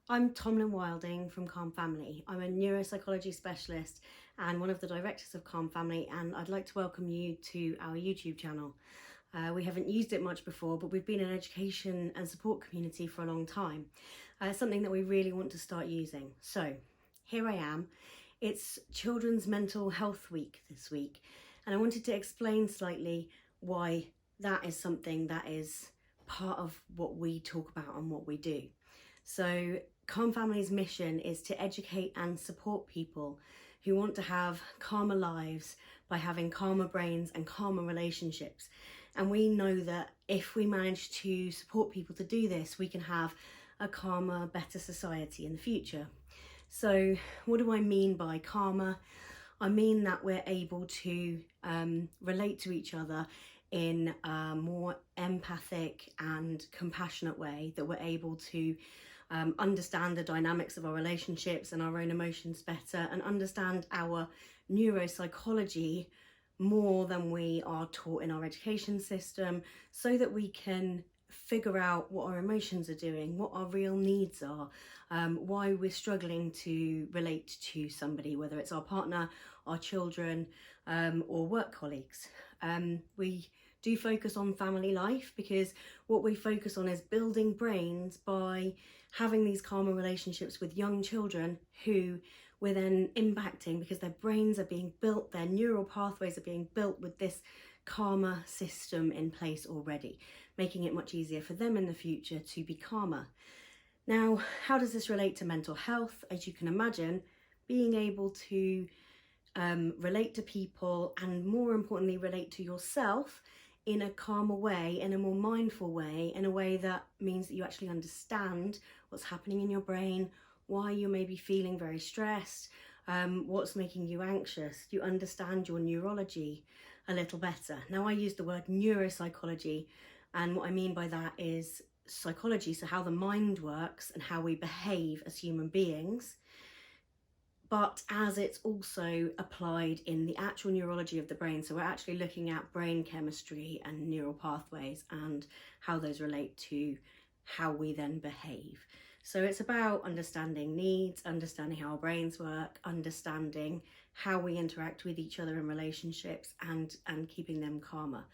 I'm Tomlin Wilding from Calm Family. I'm a neuropsychology specialist and one of the directors of Calm Family, and I'd like to welcome you to our YouTube channel. We haven't used it much before, but we've been an education and support community for a long time. It's something that we really want to start using. So here I am. It's Children's Mental Health Week this week, and I wanted to explain slightly why that is something that is part of what we talk about and what we do. So Calm Family's mission is to educate and support people who want to have calmer lives by having calmer brains and calmer relationships. And we know that if we manage to support people to do this, we can have a calmer, better society in the future. So what do I mean by calmer? I mean that we're able to relate to each other in a more empathic and compassionate way, that we're able to understand the dynamics of our relationships and our own emotions better, and understand our neuropsychology more than we are taught in our education system, so that we can figure out what our emotions are doing, what our real needs are, why we're struggling to relate to somebody, whether it's our partner, our children, or work colleagues. We do focus on family life because what we focus on is building brains by having these calmer relationships with young children who we're then impacting because their brains are being built, their neural pathways are being built with this calmer system in place already, making it much easier for them in the future to be calmer. Now, how does this relate to mental health? As you can imagine, being able to relate to people, and more importantly, relate to yourself in a calmer way, in a more mindful way, in a way that means that you actually understand what's happening in your brain, why you may be feeling very stressed, what's making you anxious. You understand your neurology a little better. Now, I use the word neuropsychology, and what I mean by that is psychology, so how the mind works and how we behave as human beings, but as it's also applied in the actual neurology of the brain. So we're actually looking at brain chemistry and neural pathways and how those relate to how we then behave. So it's about understanding needs, understanding how our brains work, understanding how we interact with each other in relationships, and keeping them calmer.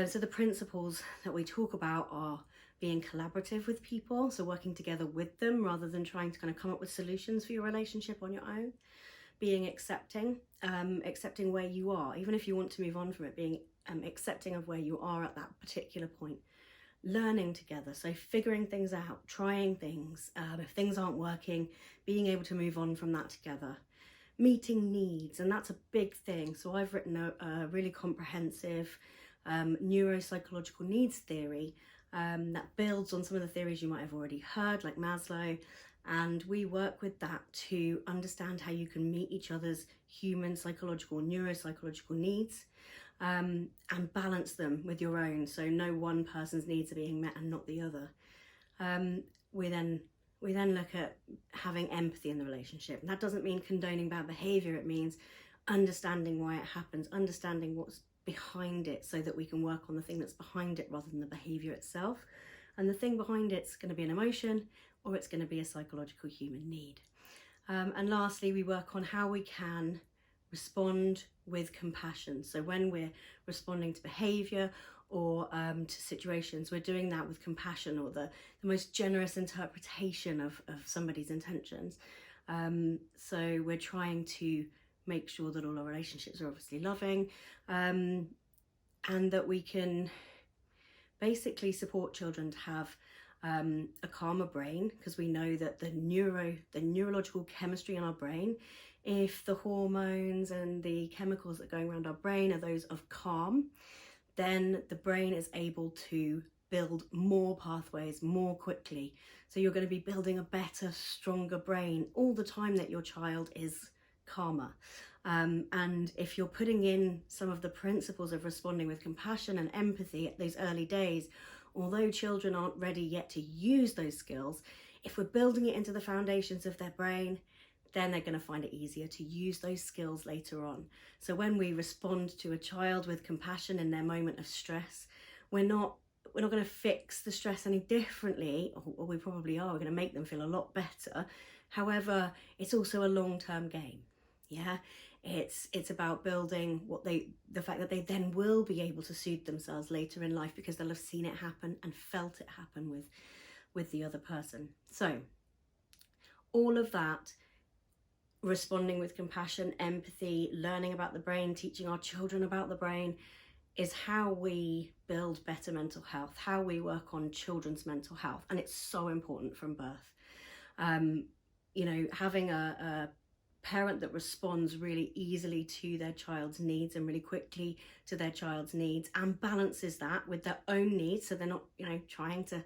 So the principles that we talk about are being collaborative with people, so working together with them rather than trying to kind of come up with solutions for your relationship on your own. Being accepting, accepting where you are, even if you want to move on from it, being accepting of where you are at that particular point. Learning together, so figuring things out, trying things, if things aren't working, being able to move on from that together. Meeting needs, and that's a big thing. So I've written a really comprehensive neuropsychological needs theory that builds on some of the theories you might have already heard, like Maslow, and we work with that to understand how you can meet each other's human psychological, neuropsychological needs, and balance them with your own, so no one person's needs are being met and not the other. We then look at having empathy in the relationship, and that doesn't mean condoning bad behaviour. It means understanding why it happens, understanding what's behind it, so that we can work on the thing that's behind it rather than the behaviour itself. And the thing behind it's going to be an emotion, or it's going to be a psychological human need. And lastly, we work on how we can respond with compassion. So when we're responding to behaviour or to situations, we're doing that with compassion, or the most generous interpretation of somebody's intentions. So we're trying to make sure that all our relationships are obviously loving, and that we can basically support children to have a calmer brain, because we know that the neurological chemistry in our brain, if the hormones and the chemicals that are going around our brain are those of calm, then the brain is able to build more pathways more quickly. So you're going to be building a better, stronger brain all the time that your child is calmer. And if you're putting in some of the principles of responding with compassion and empathy at those early days, although children aren't ready yet to use those skills, if we're building it into the foundations of their brain, then they're going to find it easier to use those skills later on. So when we respond to a child with compassion in their moment of stress, we're not we're not going to fix the stress any differently, or we probably are. We're going to make them feel a lot better. However, it's also a long-term game. Yeah, it's about building the fact that they then will be able to soothe themselves later in life, because they'll have seen it happen and felt it happen with the other person. So all of that, responding with compassion, empathy, learning about the brain, teaching our children about the brain, is how we build better mental health, how we work on children's mental health. And it's so important from birth. You know, having a parent that responds really easily to their child's needs and really quickly to their child's needs, and balances that with their own needs, so they're not, you know, trying to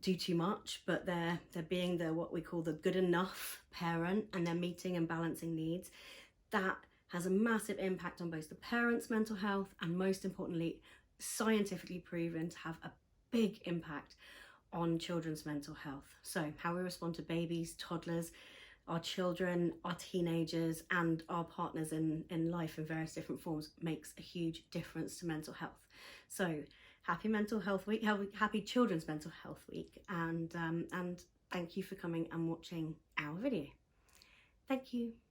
do too much, but they're being the what we call the good enough parent, and they're meeting and balancing needs. That has a massive impact on both the parent's mental health, and most importantly, scientifically proven to have a big impact on children's mental health. So how we respond to babies, toddlers, our children, our teenagers, and our partners in life in various different forms makes a huge difference to mental health. So happy Mental Health Week, happy Children's Mental Health Week, and thank you for coming and watching our video. Thank you.